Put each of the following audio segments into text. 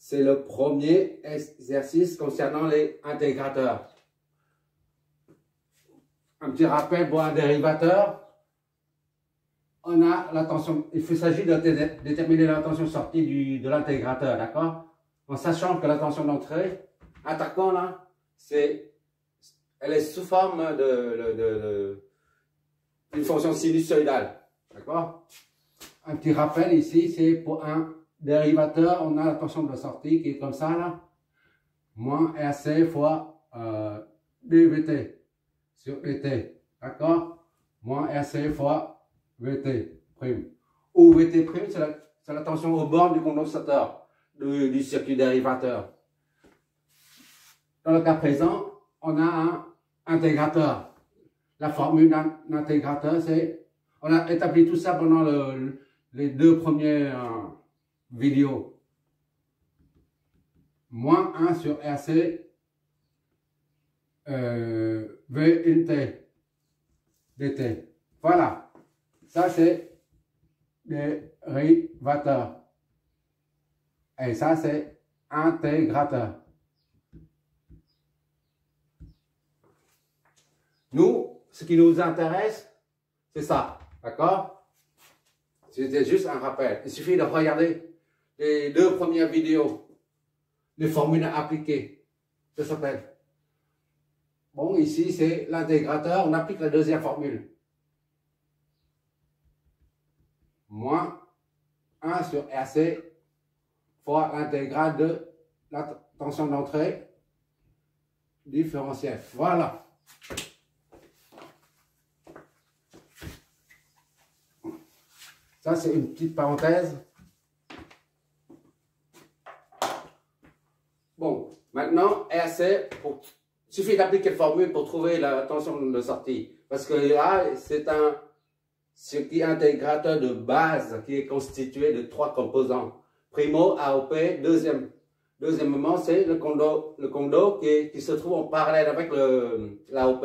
c'est le premier exercice concernant les intégrateurs. Un petit rappel pour un dérivateur. On a la tension, il s'agit de déterminer la tension sortie de l'intégrateur, d'accord? En sachant que la tension d'entrée, attaquant là, elle est sous forme d'une fonction sinusoïdale, d'accord? Un petit rappel ici, c'est pour un dérivateur, on a la tension de sortie qui est comme ça là, moins RC fois dVt sur dt, d'accord? Moins RC fois Vt prime. Ou Vt prime, c'est la tension au bord du condensateur, du circuit dérivateur. Dans le cas présent, on a un intégrateur. La formule d'un intégrateur, c'est, on a établi tout ça pendant les deux premières vidéos. Moins 1 sur RC V1T dt. Voilà. Ça, c'est dérivateur. Et ça, c'est intégrateur. Nous, ce qui nous intéresse, c'est ça. D'accord? C'était juste un rappel. Il suffit de regarder les deux premières vidéos. Les formules appliquées. Ça s'appelle. Bon, ici, c'est l'intégrateur. On applique la deuxième formule. Moins 1 sur RC fois l'intégrale de la tension d'entrée différentielle. Voilà. Ça, c'est une petite parenthèse. Bon, maintenant, RC, il suffit d'appliquer la formule pour trouver la tension de sortie. Parce que là, c'est un circuit intégrateur de base qui est constitué de trois composants. Primo, AOP, deuxièmement, c'est le condo qui se trouve en parallèle avec l'AOP.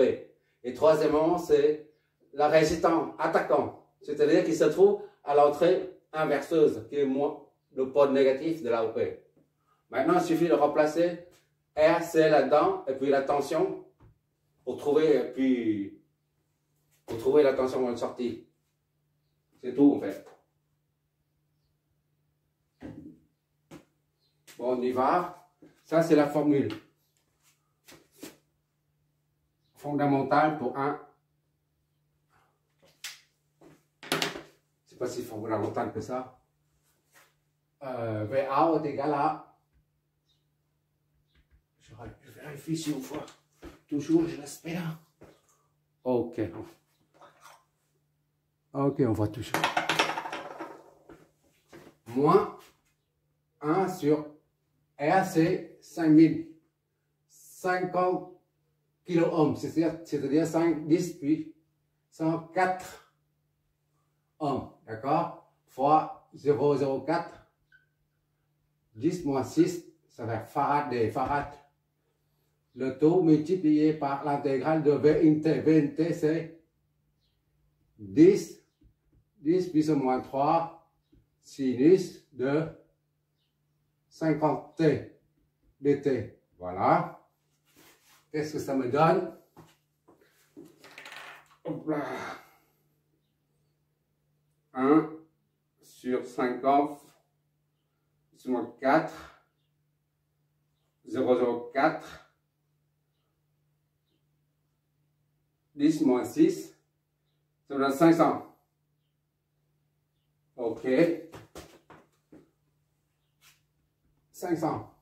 Et troisièmement, c'est la résistance attaquant, c'est-à-dire qui se trouve à l'entrée inverseuse, qui est le pôle négatif de l'AOP. Maintenant, il suffit de remplacer RC là-dedans, et puis la tension, pour trouver la tension de sortie. C'est tout, en fait. Bon, on y va. Ça, c'est la formule fondamentale pour un... C'est pas si fondamental que ça. VA est égal à... Je vérifie si on voit toujours, je l'espère. Ok. Ok, on voit toujours. Moins 1 sur RC 5050 kΩ, c'est-à-dire 10 puis 104 ohms, d'accord? Fois 0,04, 10 moins 6, ça fait farad des farad. Le taux multiplié par l'intégrale de VNT. VNT, c'est 10 puissance moins 3 sinus de 50t dt. Voilà. Qu'est-ce que ça me donne? Hop là. 1 sur 50 moins 4, 0,04, 10 moins 6, ça me donne 500. Ok. 500.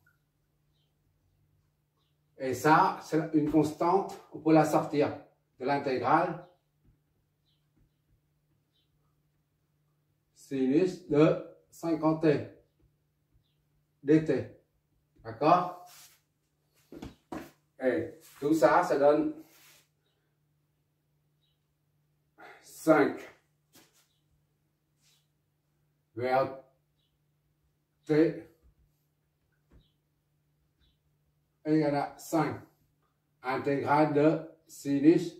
Et ça, c'est une constante, on peut la sortir de l'intégrale sinus de 50t dt. D'accord? Et tout ça, ça donne 5 vers t égale à 5 intégrale de sinus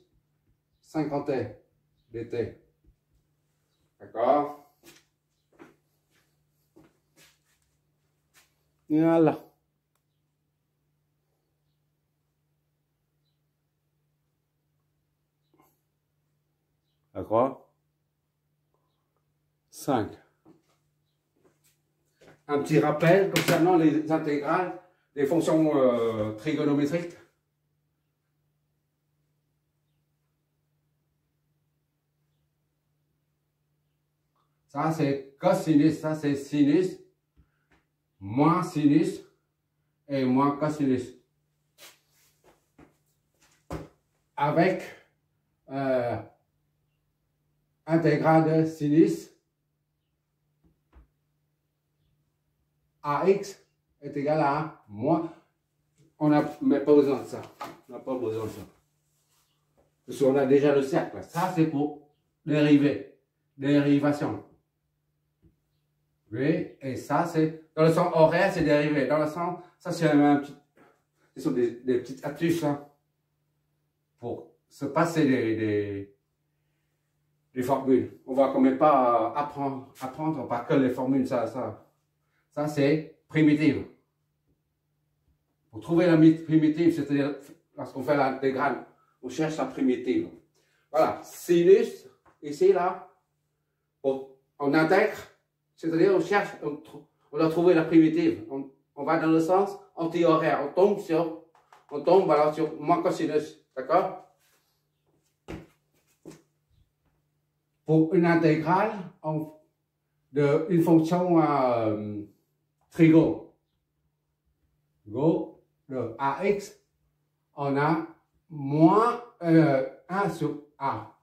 50t dt. D'accord? Voilà. D'accord? 5. Un petit rappel concernant les intégrales des fonctions trigonométriques. Ça, c'est cosinus. Ça, c'est sinus, moins sinus et moins cosinus. Avec intégrale de sinus AX est égal à moins. On n'a pas besoin de ça. On n'a pas besoin de ça. Parce qu'on a déjà le cercle. Ça, c'est pour dériver. Dérivation. Oui, et ça, c'est dans le sens horaire, c'est dérivé. Dans le sens, ça, c'est un petit. Ce sont des petites astuces hein, pour se passer des formules. On va quand même pas apprendre par que les formules, ça c'est primitive. Pour trouver la primitive, c'est-à-dire lorsqu'on fait l'intégrale, on cherche la primitive. Voilà, sinus, ici, là, on intègre, c'est-à-dire on cherche, on a trouvé la primitive. On va dans le sens anti-horaire, on tombe voilà, sur moins cosinus, d'accord? Pour une intégrale d'une fonction trigo, de AX, on a moins 1 sur A.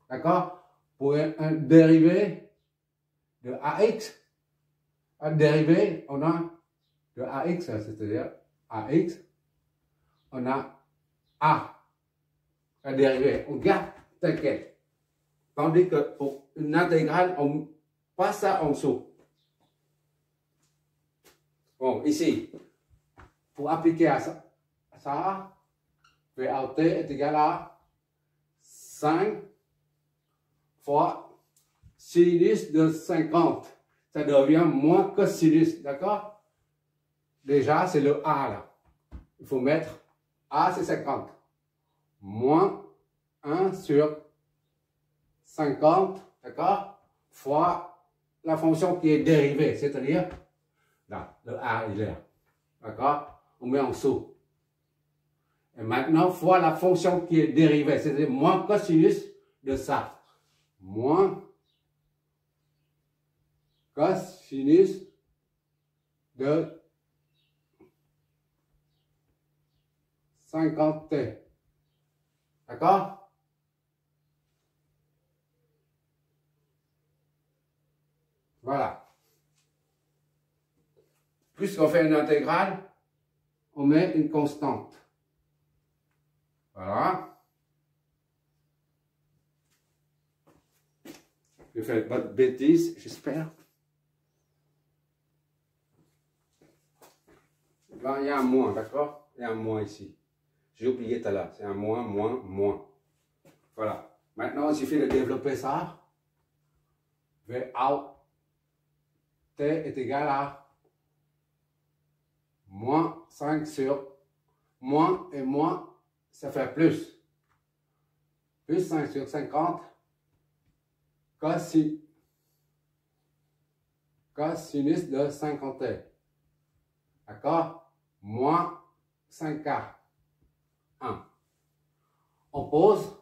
D'accord? Pour un dérivé de AX, un dérivé, on a de AX, c'est-à-dire AX, on a A. Un dérivé, on garde tel quel. Tandis que pour une intégrale, on passe ça en dessous. Bon, ici, pour appliquer à ça, VAT est égal à 5 fois sinus de 50. Ça devient moins cosinus, d'accord? Déjà, c'est le A là. Il faut mettre A, c'est 50. Moins 1 sur 50, d'accord? Fois la fonction qui est dérivée, c'est-à-dire, là, le A, il est là. D'accord? On met en dessous. Et maintenant, fois la fonction qui est dérivée, c'est-à-dire moins cosinus de ça. Moins cosinus de 50t. D'accord? Voilà. Puisqu'on fait une intégrale, on met une constante. Voilà. Je fais pas de bêtises, j'espère. Là, il y a un moins, d'accord? Il y a un moins ici. J'ai oublié tout à l'heure. C'est un moins, moins, moins. Voilà. Maintenant, il suffit de développer ça. V out t est égal à moins 5 sur moins et moins, ça fait plus. Plus 5 sur 50 cosinus de 50t. D'accord? Moins 5k. 1. On pose.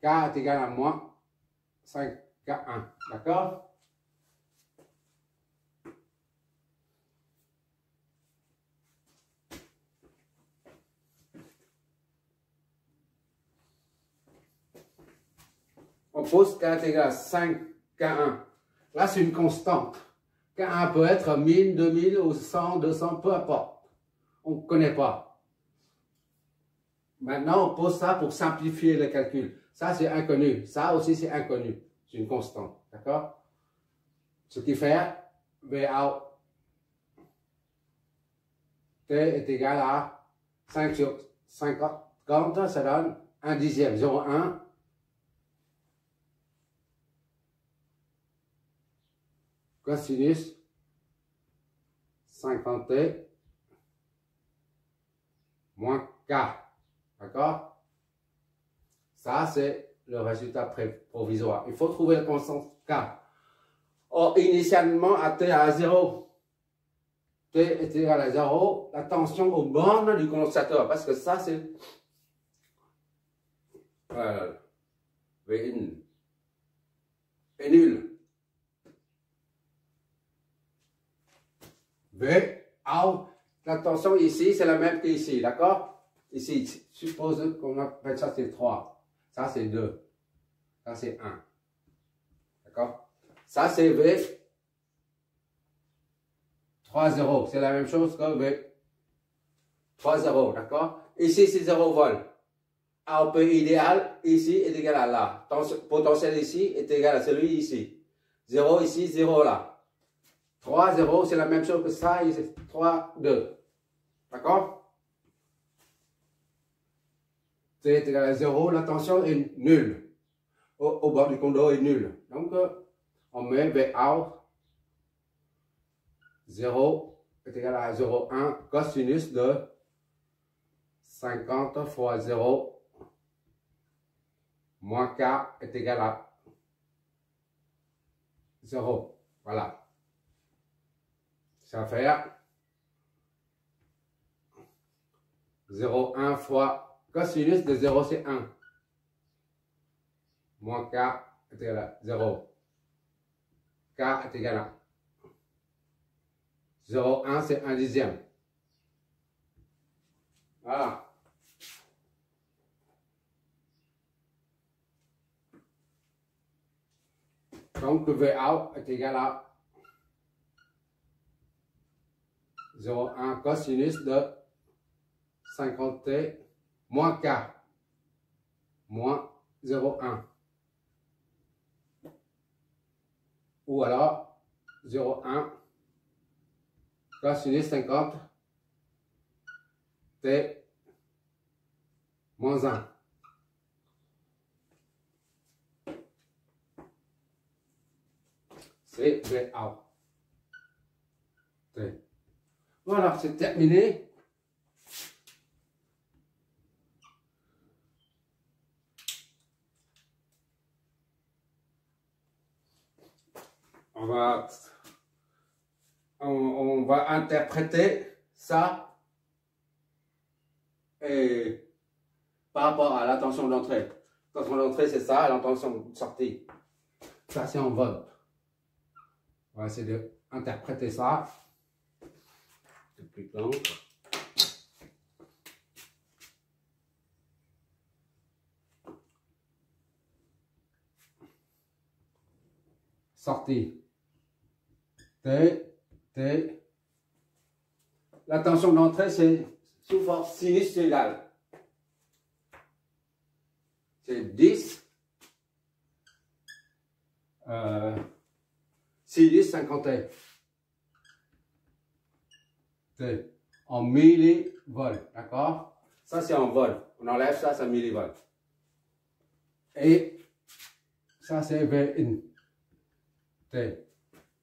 K est égal à moins 5k1. D'accord? On pose K est égal à 5k1. Là, c'est une constante. K1 peut être 1000, 2000 ou 100, 200, peu importe. On ne connaît pas. Maintenant, on pose ça pour simplifier le calcul. Ça, c'est inconnu. Ça aussi, c'est inconnu. C'est une constante. D'accord? Ce qui fait V out T est égal à 5 sur 50. Ça donne 1 dixième. 0,1. cosinus 50t moins k. D'accord? Ça, c'est le résultat provisoire. Il faut trouver la constante k. Or, initialement, à t à 0, t est égal à 0, la tension aux bornes du condensateur, parce que ça, c'est V1 est nul. V, out, la tension ici, c'est la même qu'ici, d'accord? Ici, suppose qu'on appelle ça, c'est 3. Ça, c'est 2. Ça, c'est 1. D'accord? Ça, c'est V 3,0. C'est la même chose que V 3,0. D'accord? Ici, c'est 0 volts. AOP idéal, ici, est égal à là. Potentiel ici est égal à celui ici. 0 ici, 0 là. 3,0, c'est la même chose que ça, ici. 3,2. D'accord? T est égal à 0, la tension est nulle. Au bord du conducteur est nulle. Donc, on met V out 0 est égal à 0,1 cosinus de 50 fois 0 moins k est égal à 0. Voilà. Ça va faire 0,1 fois cosinus de 0, c'est 1. Moins k est égal à 0. K est égal à 0,1, c'est 1 dixième. Voilà. Donc, V out est égal à 0,1 cosinus de 50t moins k moins 0,1. Ou alors 0,1 cosinus 50 t moins 1. C'est V out. T. Voilà, c'est terminé. On va interpréter ça et par rapport à la tension d'entrée. La tension d'entrée, c'est ça, la tension de sortie. Ça, c'est en volts. On va essayer d'interpréter ça. C'est plus long. Sortie. T. La tension d'entrée, c'est sous forme sinusoïdale. C'est 10 sinus 50 T en millivolts, d'accord? Ça c'est en volts. On enlève ça, c'est en millivolts. Et ça c'est V1 T.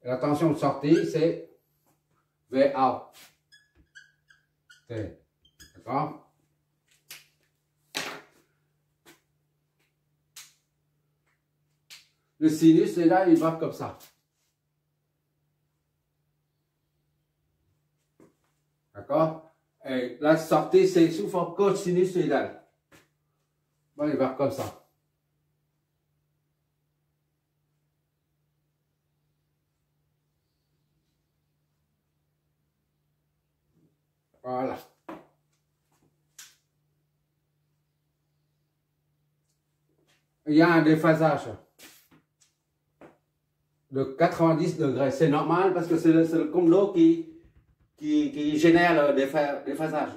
Et la tension de sortie c'est V out T, d'accord? Le sinus est là, il va comme ça. D'accord? Et la sortie, c'est sous forme cosinusoïdale. Bon, il va comme ça. Voilà. Il y a un déphasage de 90 degrés. C'est normal parce que c'est le conducteur qui génère le déphasage.